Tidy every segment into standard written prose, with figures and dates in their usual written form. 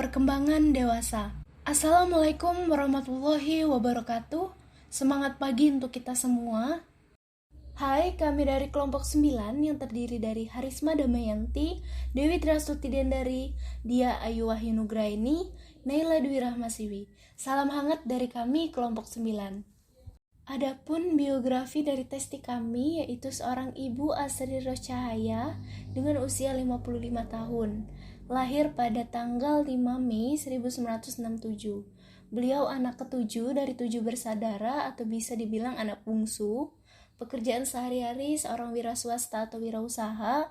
Perkembangan dewasa. Assalamualaikum warahmatullahi wabarakatuh. Semangat pagi untuk kita semua. Hai, kami dari kelompok 9 yang terdiri dari Harisma Damayanti, Dewi Triastuti Dendari, Dia Ayu Wahyu Nugraini, Naila Dwi Rahmasiwi. Salam hangat dari kami kelompok 9. Adapun biografi dari testi kami yaitu seorang ibu Asri Roscahaya dengan usia 55 tahun. Lahir pada tanggal 5 Mei 1967. Beliau anak ketujuh dari 7 bersaudara atau bisa dibilang anak bungsu. Pekerjaan sehari-hari seorang wira swasta atau wirausaha.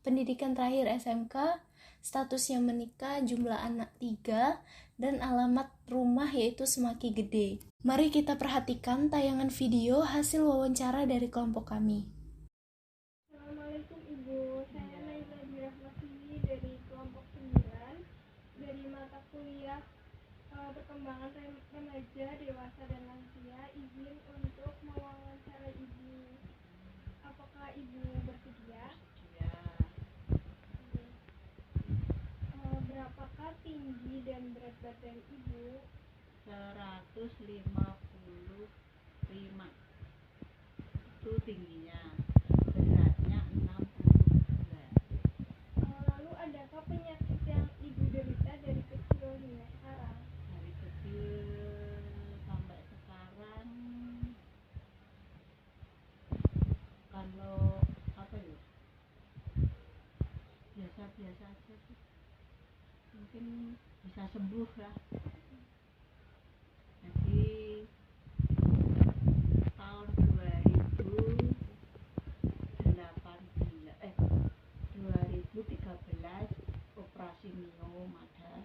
Pendidikan terakhir SMK. Statusnya menikah, jumlah anak 3, dan alamat rumah yaitu Semaki Gede. Mari kita perhatikan tayangan video hasil wawancara dari kelompok kami. Assalamualaikum Ibu, saya Naila Dwi Rahmasiwi dari kelompok 9 dari mata kuliah perkembangan remaja, dewasa, dan lansia. Izin untuk mewawancara Ibu. Apakah Ibu bersedia? Berapakah tinggi dan berat badan Ibu? 155 itu tingginya, beratnya 62. Lalu adakah penyakit yang Ibu derita dari kecil hingga sekarang? Dari kecil sampai sekarang, kalau apa ya, biasa-biasa aja sih, mungkin bisa sembuh lah. Jadi tahun 2013 operasi minum, ada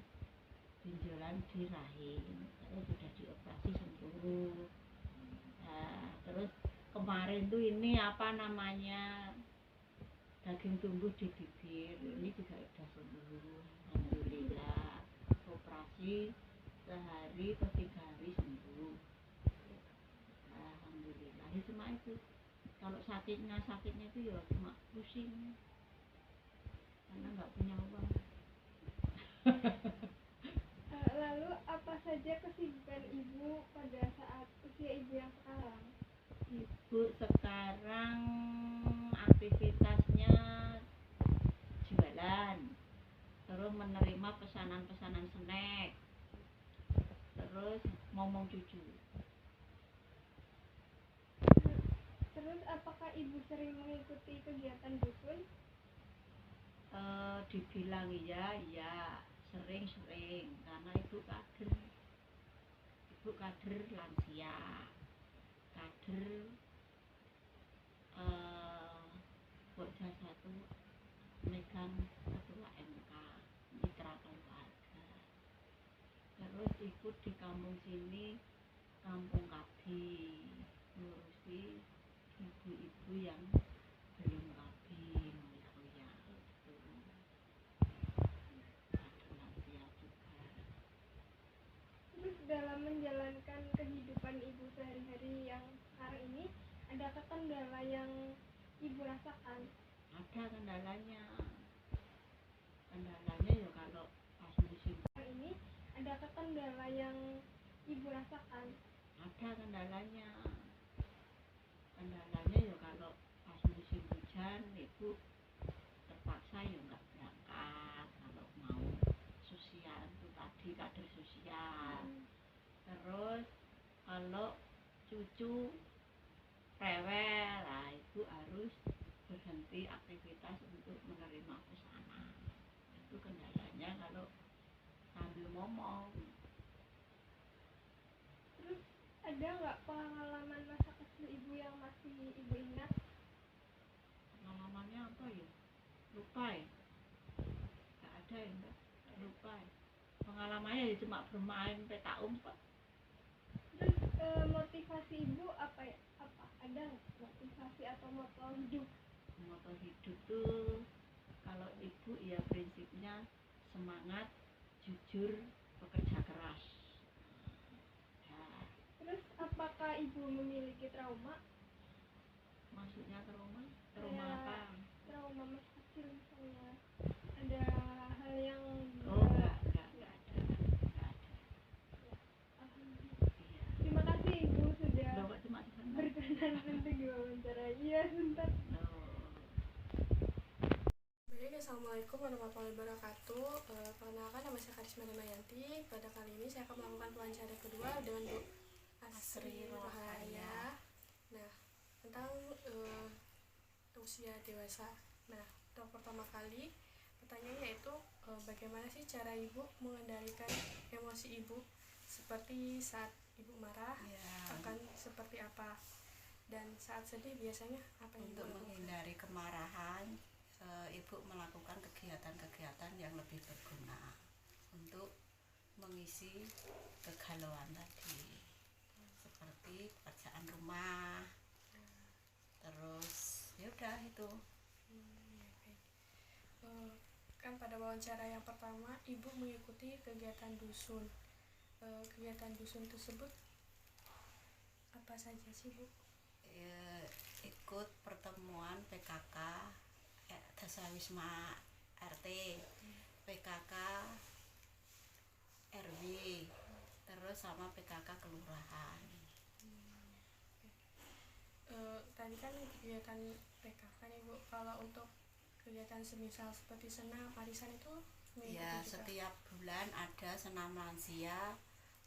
benjolan di rahim, terus sudah dioperasi sembuh. Nah, terus kemarin tuh ini apa namanya, daging tumbuh di bibir, ini juga sudah sembuh, alhamdulillah. Operasi sehari atau 3 hari sembuh, alhamdulillah. Cuma itu, kalau sakitnya itu ya cuma pusing karena nggak punya uang. Lalu apa saja kesibukan Ibu pada saat usia Ibu yang sekarang? Ibu sekarang aktivitasnya jualan, terus menerima pesanan-pesanan snack, terus ngomong cucu. Terus apakah Ibu sering mengikuti kegiatan dukun? Dibilang iya sering, karena ibu kader lansia, kader Pokja 1 megang ketua MK, mitra keluarga. Terus ikut di kampung sini, kampung Kabi, ngurusi ibu-ibu yang belum kabin, ya itu kader lansia juga. Terus dalam menjalankan kehidupan Ibu sehari-hari yang sekarang ini, adakah kendala yang Ibu rasakan? Ada kendalanya ya kalau pas musim Ini adakah kendala yang Ibu rasakan? ada kendalanya ya kalau pas musim hujan, ibu terpaksa ya nggak berangkat kalau mau sosial itu tadi, kader sosial. Terus kalau cucu rewel, lah ibu harus berhenti aktivitas untuk menerima pesanan. Itu kendalanya kalau sambil ngomong. Terus ada nggak pengalaman masa kecil Ibu yang masih Ibu ingat? Pengalamannya apa ya? Lupa ya? Gak ada ya mbak? Lupa ya? Pengalamannya ya cuma bermain petak umpet. Terus motivasi Ibu apa ya? Ada nggak motivasi atau moto hidup? Moto hidup tuh kalau ibu ya prinsipnya semangat, jujur, bekerja keras. Ya. Terus apakah Ibu memiliki trauma? Maksudnya trauma Ya, apa? trauma masa kecil misalnya. Ada hal yang Enggak ada. Assalamualaikum warahmatullahi wabarakatuh. Perkenalkan, nama saya Karisma Damayanti. Pada kali ini saya akan melakukan wawancara kedua dengan Bu Asri Rohaya. Nah, tentang usia dewasa. Nah, untuk pertama kali pertanyaannya yaitu bagaimana sih cara ibu mengendalikan emosi ibu, seperti saat ibu marah akan seperti apa, dan saat sedih biasanya apa yang Untuk ibu lakukan? menghindari kemarahan, ibu melakukan kegiatan-kegiatan yang lebih berguna untuk mengisi kegalauan tadi, seperti pekerjaan rumah, terus ya udah itu. Ya, baik. Kan pada wawancara yang pertama ibu mengikuti kegiatan dusun. Kegiatan dusun tersebut apa saja sih, Bu? Ikut pertemuan PKK Dasawisma RT, PKK RW, terus sama PKK kelurahan. Tadi kan kegiatan PKK nih, Bu. Kalau untuk kegiatan semisal seperti senam, arisan itu mengikuti Ya, juga? setiap bulan ada senam lansia.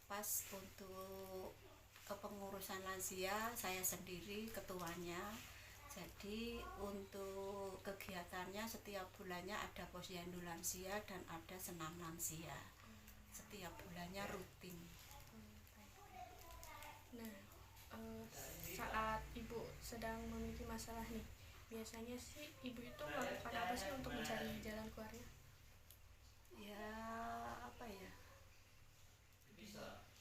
Pas untuk kepengurusan lansia saya sendiri ketuanya. Jadi untuk kegiatannya setiap bulannya ada posyandu lansia dan ada senam lansia. Setiap bulannya rutin. Nah, saat ibu sedang memiliki masalah nih, biasanya sih ibu itu melakukan apa sih untuk mencari jalan keluarnya? Ya, apa ya?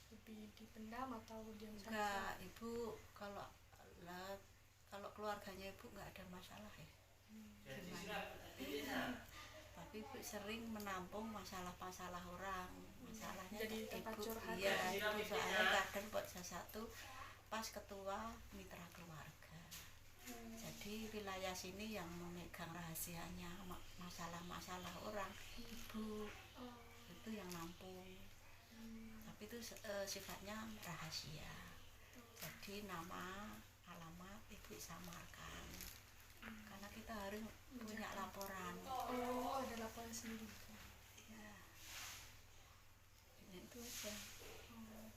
Lebih dipendam atau diam saja? Enggak, ibu kalau keluarganya ibu nggak ada masalah ya. Gimana? Tapi ibu sering menampung masalah-masalah orang. Masalahnya Jadi tempat ibu, curhat. iya, ibu soalnya kadang buat satu pas ketua mitra keluarga. Jadi wilayah sini yang memegang rahasianya masalah-masalah orang ibu, itu yang nampung. Tapi itu sifatnya rahasia. Jadi nama, alamat ibu samarkan. Karena kita harus punya laporan. Oh, ada laporan sendiri. Ya. Itu aja.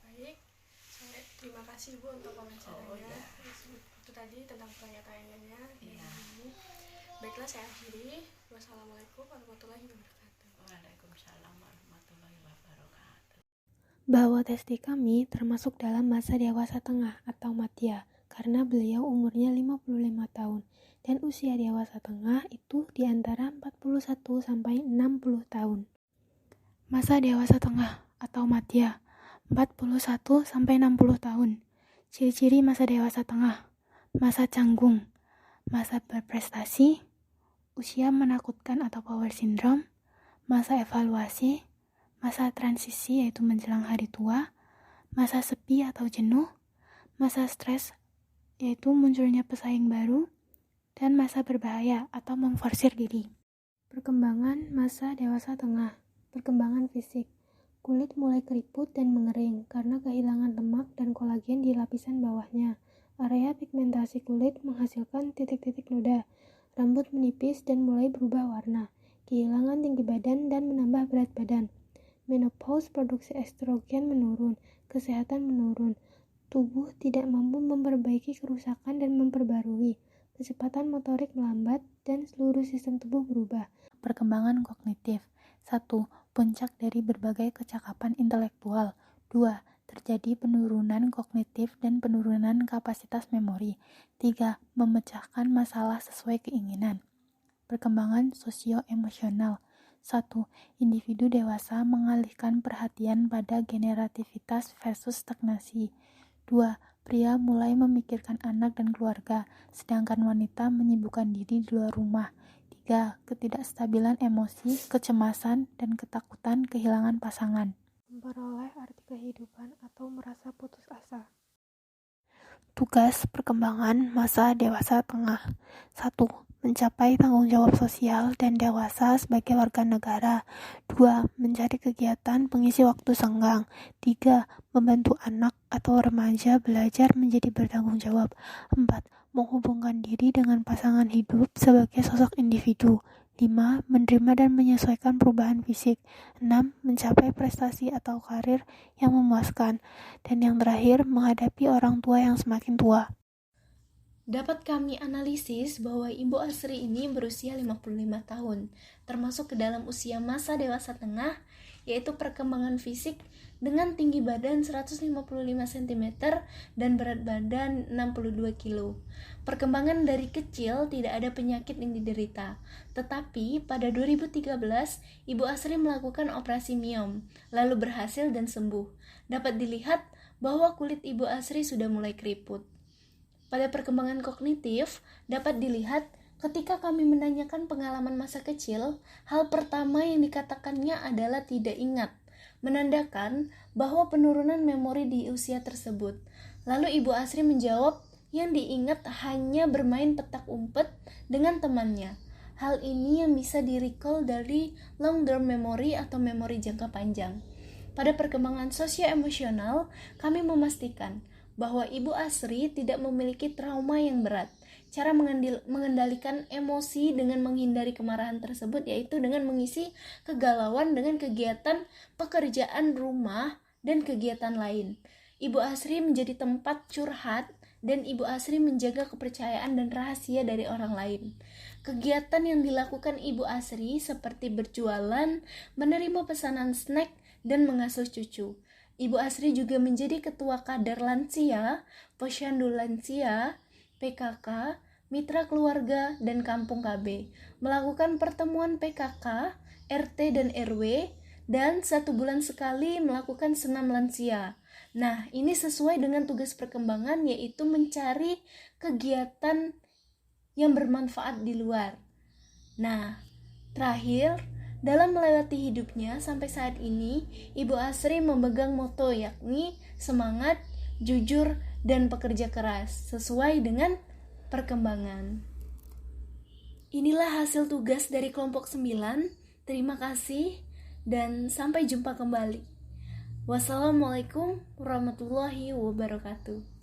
Baik, saya terima kasih Bu untuk wawancaranya. Oh, ya. Itu tadi tentang pertanyaannya. Iya. Baiklah, saya akhiri. Wassalamualaikum warahmatullahi wabarakatuh. Waalaikumsalam warahmatullahi wabarakatuh. Bahwa testi kami termasuk dalam masa dewasa tengah atau madya karena beliau umurnya 55 tahun dan usia dewasa tengah itu di antara 41 sampai 60 tahun. Masa dewasa tengah atau madya 41 sampai 60 tahun. Ciri-ciri masa dewasa tengah: masa canggung, masa berprestasi, usia menakutkan atau power syndrome, masa evaluasi, masa transisi yaitu menjelang hari tua, masa sepi atau jenuh, masa stres yaitu munculnya pesaing baru, dan masa berbahaya atau memforsir diri. Perkembangan masa dewasa tengah. Perkembangan fisik. Kulit mulai keriput dan mengering karena kehilangan lemak dan kolagen di lapisan bawahnya. Area pigmentasi kulit menghasilkan titik-titik noda. Rambut menipis dan mulai berubah warna. Kehilangan tinggi badan dan menambah berat badan. Menopause, produksi estrogen menurun, kesehatan menurun, tubuh tidak mampu memperbaiki kerusakan dan memperbarui, kecepatan motorik melambat, dan seluruh sistem tubuh berubah. Perkembangan kognitif. 1. Puncak dari berbagai kecakapan intelektual. 2. Terjadi penurunan kognitif dan penurunan kapasitas memori. 3. Memecahkan masalah sesuai keinginan. Perkembangan sosio-emosional. 1. Individu dewasa mengalihkan perhatian pada generativitas versus stagnasi. 2. Pria mulai memikirkan anak dan keluarga, sedangkan wanita menyibukkan diri di luar rumah. 3. Ketidakstabilan emosi, kecemasan, dan ketakutan kehilangan pasangan. Memperoleh arti kehidupan atau merasa putus asa. Tugas perkembangan masa dewasa tengah. 1. Mencapai tanggung jawab sosial dan dewasa sebagai warga negara. 2. Mencari kegiatan pengisi waktu senggang. 3. Membantu anak atau remaja belajar menjadi bertanggung jawab. 4. Menghubungkan diri dengan pasangan hidup sebagai sosok individu. 5. Menerima dan menyesuaikan perubahan fisik. 6. Mencapai prestasi atau karir yang memuaskan. Dan yang terakhir, menghadapi orang tua yang semakin tua. Dapat kami analisis bahwa Ibu Asri ini berusia 55 tahun, termasuk ke dalam usia masa dewasa tengah, yaitu perkembangan fisik dengan tinggi badan 155 cm dan berat badan 62 kg. Perkembangan dari kecil tidak ada penyakit yang diderita, tetapi pada 2013 Ibu Asri melakukan operasi miom, lalu berhasil dan sembuh. Dapat dilihat bahwa kulit Ibu Asri sudah mulai keriput. Pada perkembangan kognitif, dapat dilihat ketika kami menanyakan pengalaman masa kecil, hal pertama yang dikatakannya adalah tidak ingat, menandakan bahwa penurunan memori di usia tersebut. Lalu Ibu Asri menjawab, yang diingat hanya bermain petak umpet dengan temannya. Hal ini yang bisa di-recall dari long-term memory atau memori jangka panjang. Pada perkembangan sosio-emosional, kami memastikan bahwa Ibu Asri tidak memiliki trauma yang berat. Cara mengendalikan emosi dengan menghindari kemarahan tersebut yaitu dengan mengisi kegalauan dengan kegiatan pekerjaan rumah dan kegiatan lain. Ibu Asri menjadi tempat curhat dan Ibu Asri menjaga kepercayaan dan rahasia dari orang lain. Kegiatan yang dilakukan Ibu Asri seperti berjualan, menerima pesanan snack, dan mengasuh cucu. Ibu Asri juga menjadi ketua Kadar Lansia, Posyandu Lansia, PKK, Mitra Keluarga, dan Kampung KB, melakukan pertemuan PKK, RT dan RW, dan 1 bulan sekali melakukan senam lansia. Nah, ini sesuai dengan tugas perkembangan, yaitu mencari kegiatan yang bermanfaat di luar. Nah, terakhir, dalam melewati hidupnya sampai saat ini, Ibu Asri memegang moto yakni semangat, jujur, dan pekerja keras sesuai dengan perkembangan. Inilah hasil tugas dari kelompok 9. Terima kasih dan sampai jumpa kembali. Wassalamualaikum warahmatullahi wabarakatuh.